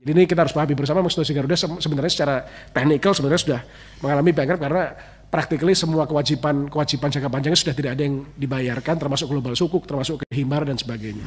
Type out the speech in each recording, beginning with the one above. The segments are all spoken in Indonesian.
Jadi ini kita harus pahami bersama, institusi Garuda sebenarnya secara teknikal sebenarnya sudah mengalami bankrupt karena practically semua kewajiban jangka panjangnya sudah tidak ada yang dibayarkan, termasuk global sukuk, termasuk himar dan sebagainya.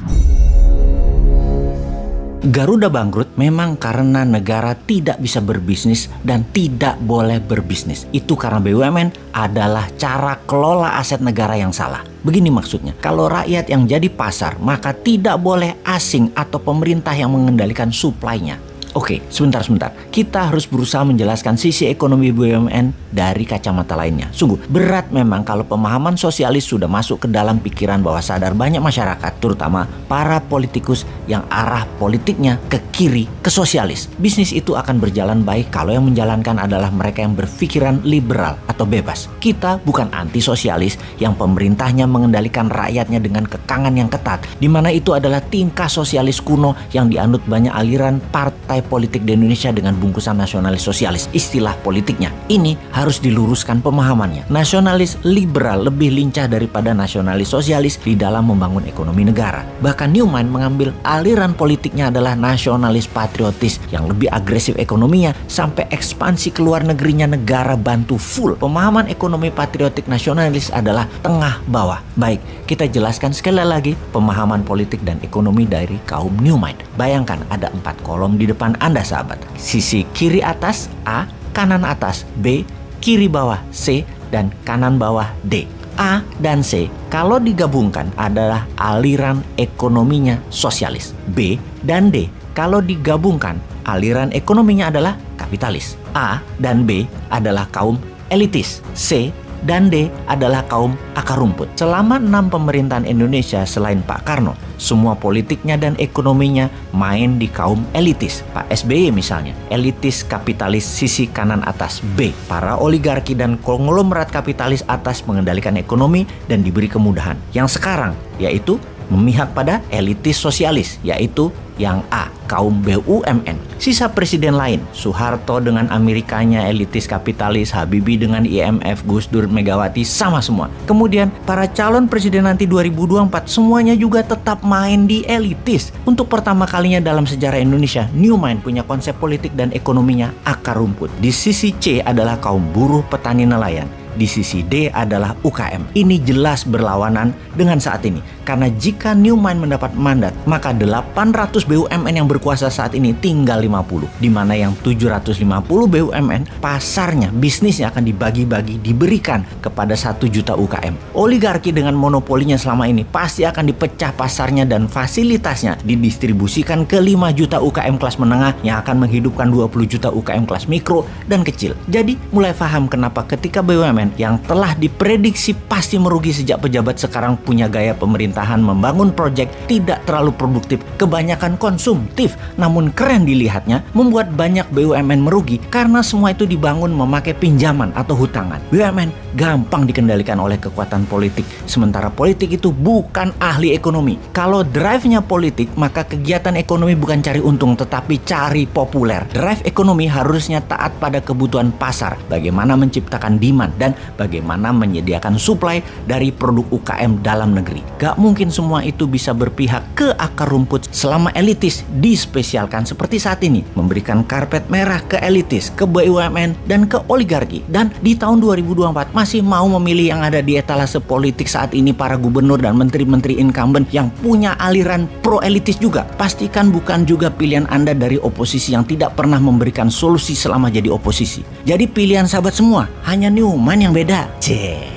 Garuda bangkrut memang karena negara tidak bisa berbisnis dan tidak boleh berbisnis. Itu karena BUMN adalah cara kelola aset negara yang salah. Begini maksudnya, kalau rakyat yang jadi pasar, maka tidak boleh asing atau pemerintah yang mengendalikan suplainya. Oke, sebentar. Kita harus berusaha menjelaskan sisi ekonomi BUMN dari kacamata lainnya. Sungguh, berat memang kalau pemahaman sosialis sudah masuk ke dalam pikiran bawah sadar banyak masyarakat, terutama para politikus yang arah politiknya ke kiri, ke sosialis. Bisnis itu akan berjalan baik kalau yang menjalankan adalah mereka yang berpikiran liberal atau bebas. Kita bukan anti-sosialis yang pemerintahnya mengendalikan rakyatnya dengan kekangan yang ketat, di mana itu adalah tingkah sosialis kuno yang dianut banyak aliran partai politik di Indonesia dengan bungkusan nasionalis sosialis. Istilah politiknya ini harus diluruskan pemahamannya. Nasionalis liberal lebih lincah daripada nasionalis sosialis di dalam membangun ekonomi negara. Bahkan Newman mengambil aliran politiknya adalah nasionalis patriotis yang lebih agresif ekonominya sampai ekspansi ke luar negerinya negara bantu full. Pemahaman ekonomi patriotik nasionalis adalah tengah bawah. Baik, kita jelaskan sekali lagi pemahaman politik dan ekonomi dari kaum Newman. Bayangkan ada 4 kolom di depan Anda sahabat. Sisi kiri atas A, kanan atas B, kiri bawah C, dan kanan bawah D. A dan C kalau digabungkan adalah aliran ekonominya sosialis. B dan D kalau digabungkan aliran ekonominya adalah kapitalis. A dan B adalah kaum elitis. C dan D adalah kaum akar rumput. Selama 6 pemerintahan Indonesia selain Pak Karno, semua politiknya dan ekonominya main di kaum elitis. Pak SBY misalnya, elitis kapitalis sisi kanan atas B. Para oligarki dan konglomerat kapitalis atas mengendalikan ekonomi dan diberi kemudahan. Yang sekarang yaitu memihak pada elitis sosialis, yaitu yang A, kaum BUMN. Sisa presiden lain, Soeharto dengan Amerikanya elitis kapitalis, Habibie dengan IMF, Gus Dur, Megawati, sama semua. Kemudian para calon presiden nanti 2024 semuanya juga tetap main di elitis. Untuk pertama kalinya dalam sejarah Indonesia, Newman punya konsep politik dan ekonominya akar rumput. Di sisi C adalah kaum buruh, petani, nelayan. Di sisi D adalah UKM. Ini jelas berlawanan dengan saat ini. Karena jika Newman mendapat mandat, maka 800 BUMN yang berkuasa saat ini tinggal 50. Di mana yang 750 BUMN, pasarnya, bisnisnya akan dibagi-bagi, diberikan kepada 1 juta UKM. Oligarki dengan monopolinya selama ini pasti akan dipecah pasarnya dan fasilitasnya didistribusikan ke 5 juta UKM kelas menengah yang akan menghidupkan 20 juta UKM kelas mikro dan kecil. Jadi mulai paham kenapa ketika BUMN yang telah diprediksi pasti merugi sejak pejabat sekarang punya gaya pemerintahan membangun proyek tidak terlalu produktif, kebanyakan konsumtif, namun keren dilihatnya, membuat banyak BUMN merugi karena semua itu dibangun memakai pinjaman atau hutangan. BUMN gampang dikendalikan oleh kekuatan politik, sementara politik itu bukan ahli ekonomi. Kalau drive-nya politik, maka kegiatan ekonomi bukan cari untung tetapi cari populer. Drive ekonomi harusnya taat pada kebutuhan pasar, bagaimana menciptakan demand dan bagaimana menyediakan suplai dari produk UKM dalam negeri. Gak mungkin semua itu bisa berpihak ke akar rumput selama elitis dispesialkan seperti saat ini, memberikan karpet merah ke elitis, ke BUMN, dan ke oligarki. Dan di tahun 2024 masih mau memilih yang ada di etalase politik saat ini para gubernur dan menteri-menteri incumbent yang punya aliran pro-elitis juga. Pastikan bukan juga pilihan Anda dari oposisi yang tidak pernah memberikan solusi selama jadi oposisi. Jadi pilihan sahabat semua, hanya Newman yang beda. Cek.